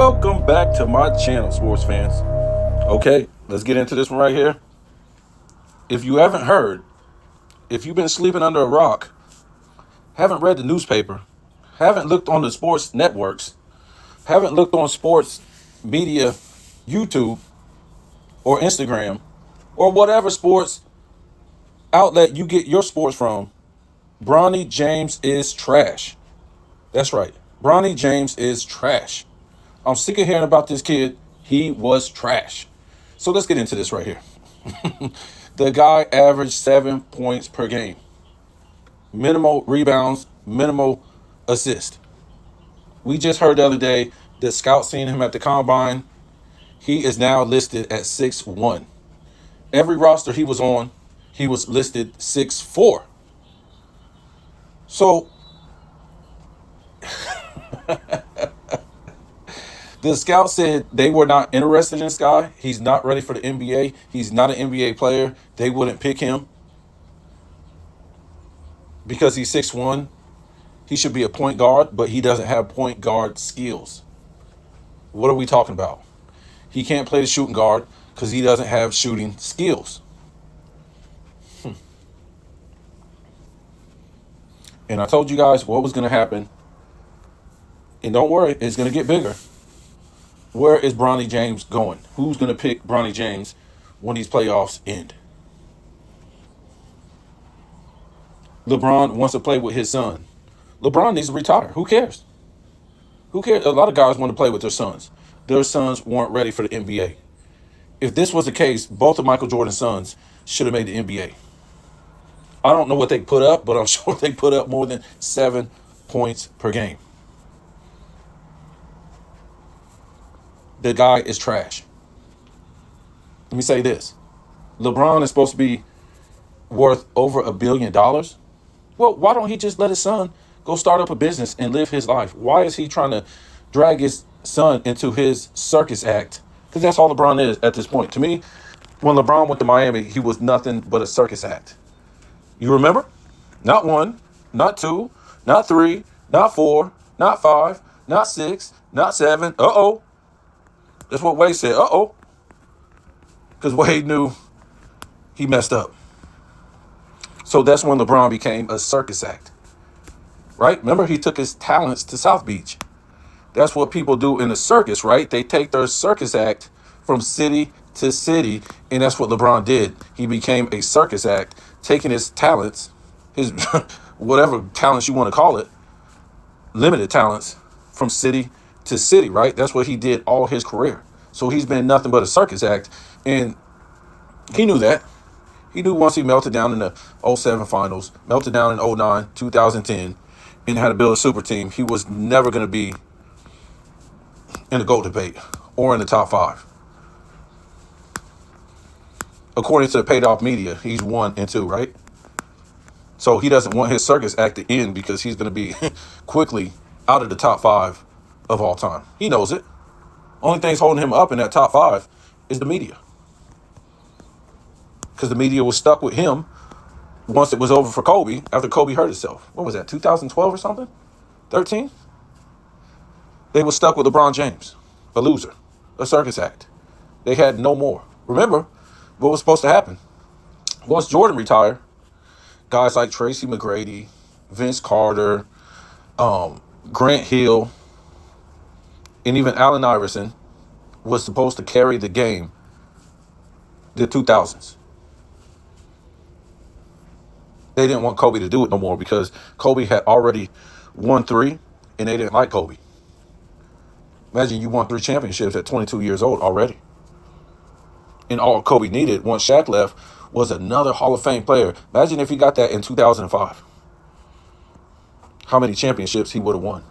Welcome back to my channel, sports fans. Okay, let's get into this one right here. If you haven't heard, if you've been sleeping under a rock, haven't read the newspaper, haven't looked on the sports networks, haven't looked on sports media, YouTube or Instagram, or whatever sports outlet you get your sports from, Bronny James is trash. That's right. Bronny James is trash. I'm sick of hearing about this kid. He was trash. So let's get into this right here. The guy averaged 7 points per game. Minimal rebounds, minimal assist. We just heard the other day the scout seen him at the combine. He is now listed at 6'1". Every roster he was on, he was listed 6'4". So the scout said they were not interested in this guy. He's not ready for the NBA. He's not an NBA player. They wouldn't pick him because he's 6'1". He should be a point guard, but he doesn't have point guard skills. What are we talking about? He can't play the shooting guard because he doesn't have shooting skills. And I told you guys what was going to happen. And don't worry, it's going to get bigger. Where is Bronny James going? Who's going to pick Bronny James when these playoffs end? LeBron wants to play with his son. LeBron needs to retire. Who cares? Who cares? A lot of guys want to play with their sons. Their sons weren't ready for the NBA. If this was the case, both of Michael Jordan's sons should have made the NBA. I don't know what they put up, but I'm sure they put up more than 7 points per game. The guy is trash. Let me say this. LeBron is supposed to be worth over $1 billion. Well, why don't he just let his son go start up a business and live his life? Why is he trying to drag his son into his circus act? Because that's all LeBron is at this point. To me, when LeBron went to Miami, he was nothing but a circus act. You remember? Not 1, not 2, not 3, not 4, not 5, not 6, not 7. Uh-oh. That's what Wade said. Uh-oh. Because Wade knew he messed up. So that's when LeBron became a circus act. Right? Remember, he took his talents to South Beach. That's what people do in a circus, right? They take their circus act from city to city, and that's what LeBron did. He became a circus act, taking his talents, his whatever talents you want to call it, limited talents, from city to city, right? That's what he did all his career. So he's been nothing but a circus act, and he knew that. He knew once he melted down in the 07 finals, melted down in 09, 2010, and had to build a super team, he was never going to be in the GOAT debate or in the top 5. According to the paid-off media, he's 1 and 2, right? So he doesn't want his circus act to end because he's going to be quickly out of the top 5 of all time. He knows it. Only thing's holding him up in that top 5 is the media. Because the media was stuck with him once it was over for Kobe, after Kobe hurt himself. What was that, 2012 or something? 13? They were stuck with LeBron James, a loser, a circus act. They had no more. Remember what was supposed to happen. Once Jordan retired, guys like Tracy McGrady, Vince Carter, Grant Hill, and even Allen Iverson was supposed to carry the game the 2000s. They didn't want Kobe to do it no more because Kobe had already won 3 and they didn't like Kobe. Imagine you won 3 championships at 22 years old already. And all Kobe needed once Shaq left was another Hall of Fame player. Imagine if he got that in 2005. How many championships he would have won.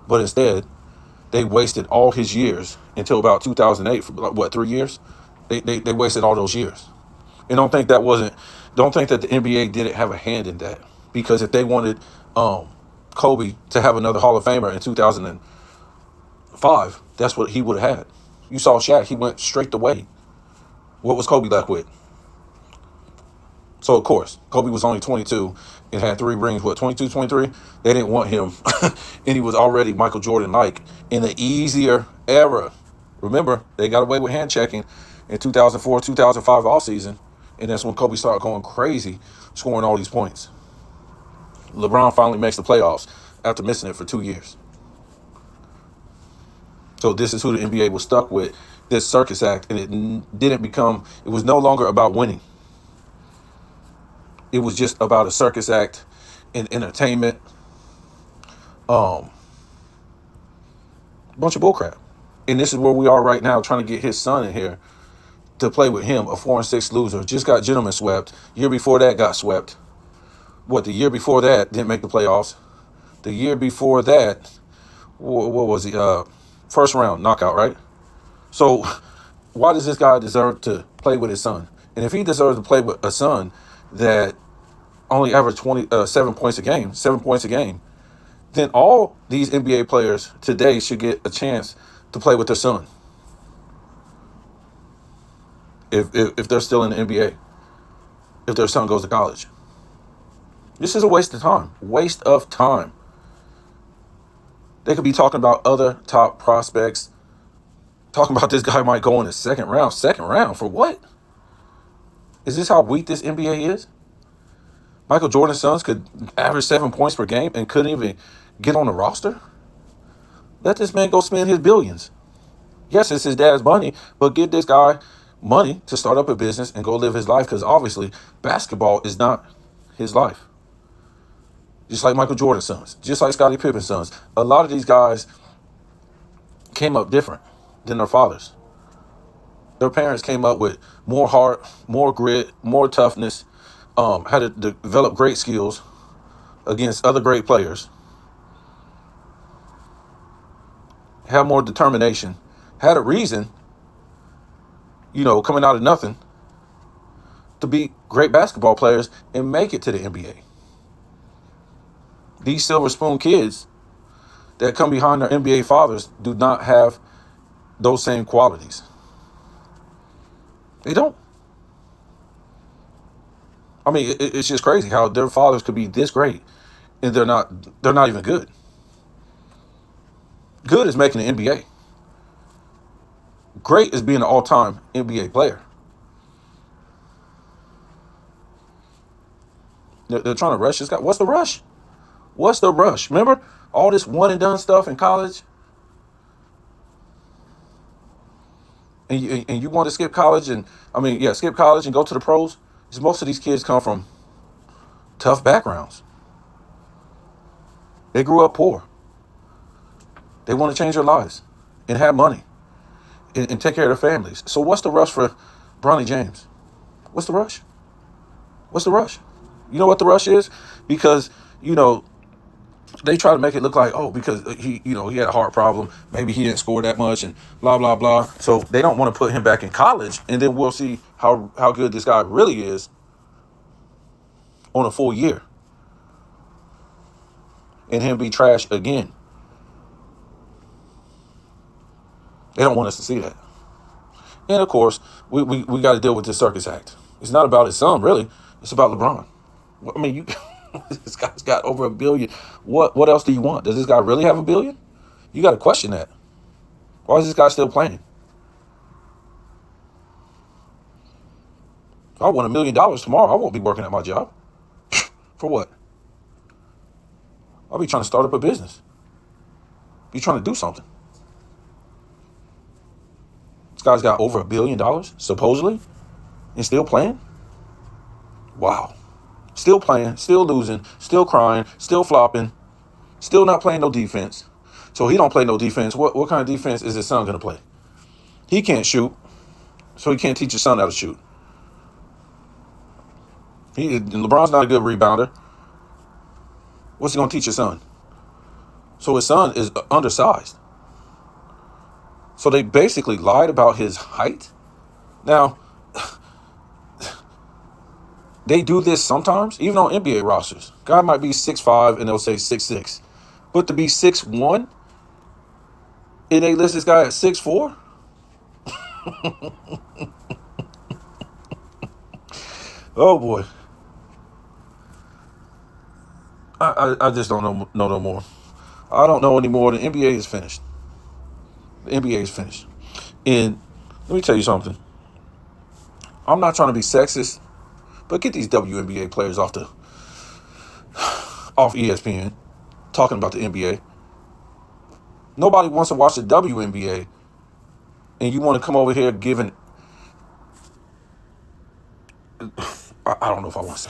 But instead, they wasted all his years until about 2008 for like, what, 3 years? They wasted all those years. And don't think that the NBA didn't have a hand in that. Because if they wanted Kobe to have another Hall of Famer in 2005, that's what he would have had. You saw Shaq, he went straight to Wade. What was Kobe left with? So, of course, Kobe was only 22 and had 3 rings, 22, 23? They didn't want him. And he was already Michael Jordan-like in the easier era. Remember, they got away with hand checking in 2004, 2005 offseason. And that's when Kobe started going crazy, scoring all these points. LeBron finally makes the playoffs after missing it for 2 years. So this is who the NBA was stuck with, this circus act. And it was no longer about winning. It was just about a circus act and entertainment. Bunch of bullcrap. And this is where we are right now, trying to get his son in here to play with him, a 4-6 loser. Just got gentleman swept. Year before that got swept. The year before that didn't make the playoffs. The year before that, what was he? First round knockout, right? So why does this guy deserve to play with his son? And if he deserves to play with a son that only averaged 7 points a game, then all these NBA players today should get a chance to play with their son. If they're still in the NBA, if their son goes to college. This is a waste of time. Waste of time. They could be talking about other top prospects. Talking about this guy might go in the second round. Second round for what? Is this how weak this NBA is? Michael Jordan's sons could average 7 points per game and couldn't even get on the roster? Let this man go spend his billions. Yes, it's his dad's money, but give this guy money to start up a business and go live his life, because obviously basketball is not his life. Just like Michael Jordan's sons, just like Scottie Pippen's sons. A lot of these guys came up different than their fathers. Their parents came up with more heart, more grit, more toughness, had to develop great skills against other great players, had more determination, had a reason, coming out of nothing, to be great basketball players and make it to the NBA. These silver spoon kids that come behind their NBA fathers do not have those same qualities. They don't. I mean, it's just crazy how their fathers could be this great and they're not even good. Good is making the NBA. Great is being an all-time NBA player. They're trying to rush this guy. What's the rush? What's the rush? Remember all this one and done stuff in college? And you want to skip college skip college and go to the pros? Because most of these kids come from tough backgrounds. They grew up poor. They want to change their lives and have money and take care of their families. So what's the rush for Bronny James? What's the rush? What's the rush? You know what the rush is? Because, they try to make it look like, because he had a heart problem. Maybe he didn't score that much and blah, blah, blah. So they don't want to put him back in college. And then we'll see how good this guy really is on a full year. And him be trash again. They don't want us to see that. And of course, we got to deal with this circus act. It's not about his son, really. It's about LeBron. I mean, this guy's got over $1 billion. What else do you want? Does this guy really have $1 billion? You got to question that. Why is this guy still playing? If I won $1 million tomorrow, I won't be working at my job. For what? I'll be trying to start up a business. Be trying to do something. This guy's got over $1 billion, supposedly, and still playing? Wow. Still playing, still losing, still crying, still flopping, still not playing no defense. So he don't play no defense. What kind of defense is his son going to play? He can't shoot, so he can't teach his son how to shoot. LeBron's not a good rebounder. What's he going to teach his son? So his son is undersized. So they basically lied about his height. Now, they do this sometimes, even on NBA rosters. Guy might be 6'5", and they'll say 6'6". But to be 6'1", and they list this guy at 6'4"? Oh, boy. I just don't know no more. I don't know anymore. The NBA is finished. The NBA is finished. And let me tell you something. I'm not trying to be sexist, but get these WNBA players off ESPN talking about the NBA. Nobody wants to watch the WNBA, and you want to come over here giving. I don't know if I want to say.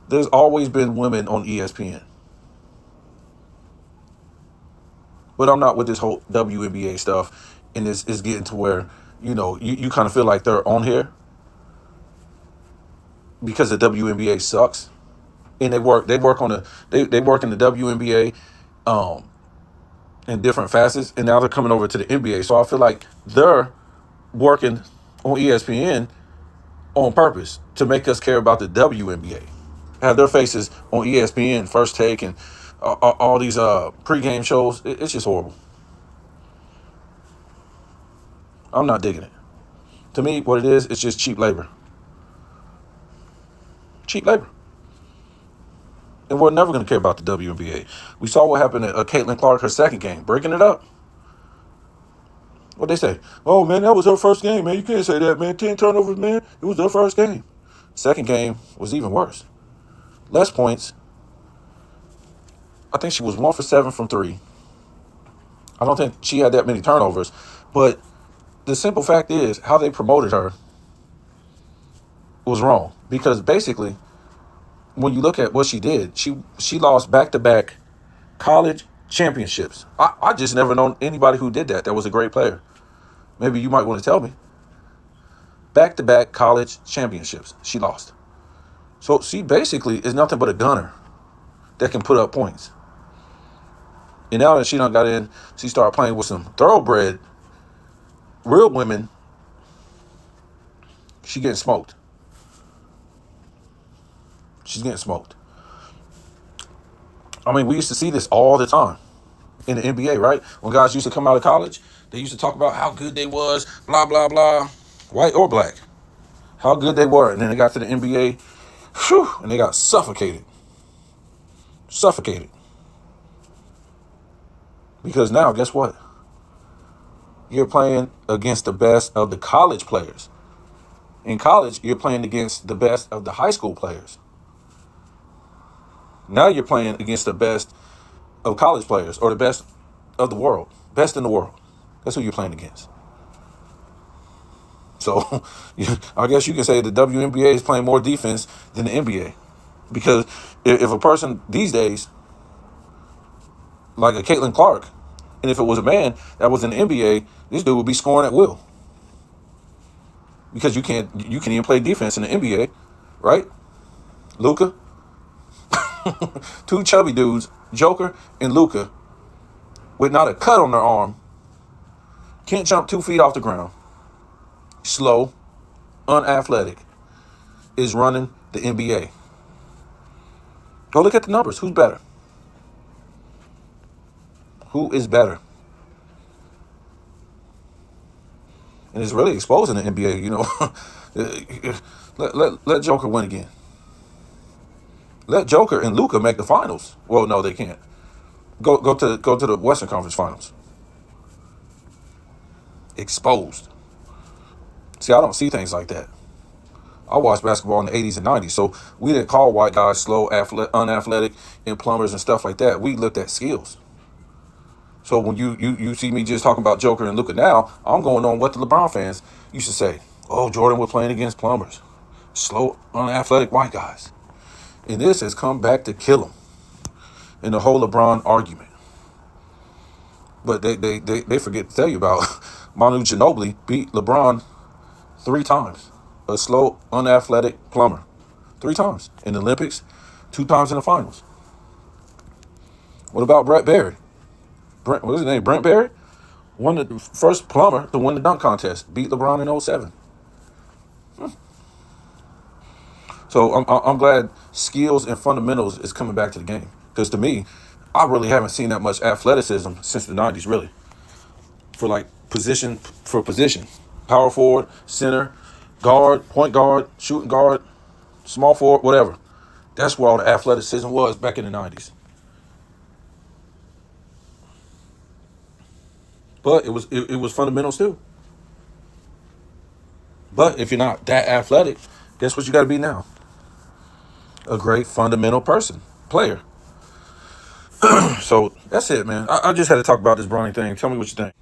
There's always been women on ESPN. But I'm not with this whole WNBA stuff, and it's getting to where, you kind of feel like they're on here because the WNBA sucks. And they work they work in the WNBA in different facets, and now they're coming over to the NBA. So I feel like they're working on ESPN on purpose to make us care about the WNBA. Have their faces on ESPN, First Take, and all these pregame shows. It's just horrible. I'm not digging it. To me, what it is, it's just cheap labor. Cheap labor. And we're never going to care about the WNBA. We saw what happened to Caitlin Clark, her second game, breaking it up. What'd they say? Oh, man, that was her first game, man. You can't say that, man. 10 turnovers, man. It was her first game. Second game was even worse. Less points. I think she was 1 for 7 from 3. I don't think she had that many turnovers. But the simple fact is, how they promoted her was wrong. Because basically, when you look at what she did, she lost back-to-back college championships. I just never known anybody who did that was a great player. Maybe you might want to tell me. Back-to-back college championships she lost. So she basically is nothing but a gunner that can put up points. And now that she done got in, she started playing with some thoroughbred, real women. She getting smoked. She's getting smoked. I mean, we used to see this all the time in the NBA, right? When guys used to come out of college, they used to talk about how good they was, blah, blah, blah, white or black, how good they were. And then they got to the NBA, and they got suffocated. Suffocated. Because now, guess what? You're playing against the best of the college players. In college, you're playing against the best of the high school players. Now you're playing against the best of college players, or the best of the world. Best in the world. That's who you're playing against. So I guess you can say the WNBA is playing more defense than the NBA. Because if a person these days, like a Caitlin Clark, and if it was a man that was in the NBA, this dude would be scoring at will. Because you can't even play defense in the NBA, right? Luka. Two chubby dudes, Joker and Luka, with not a cut on their arm, can't jump 2 feet off the ground, slow, unathletic, is running the NBA. Go look at the numbers. Who's better? Who is better? And it's really exposing the NBA, let Joker win again. Let Joker and Luka make the finals. Well, no, they can't. Go to the Western Conference Finals. Exposed. See, I don't see things like that. I watched basketball in the 80s and 90s, so we didn't call white guys slow, unathletic, and plumbers and stuff like that. We looked at skills. So when you see me just talking about Joker and Luka now, I'm going on what the LeBron fans used to say. Oh, Jordan was playing against plumbers. Slow, unathletic white guys. And this has come back to kill him in the whole LeBron argument. But they forget to tell you about Manu Ginobili beat LeBron 3 times. A slow, unathletic plumber. 3 times. In the Olympics, 2 times in the finals. What about Brett Barry? What was his name? Brent Barry? Won the first plumber to win the dunk contest. Beat LeBron in 07. So I'm glad skills and fundamentals is coming back to the game. Because to me, I really haven't seen that much athleticism since the 90s, really. For position. Power forward, center, guard, point guard, shooting guard, small forward, whatever. That's where all the athleticism was back in the 90s. But it was fundamentals too. But if you're not that athletic, guess what you got to be now? A great fundamental person, player. So that's it, man. I just had to talk about this Bronny thing. Tell me what you think.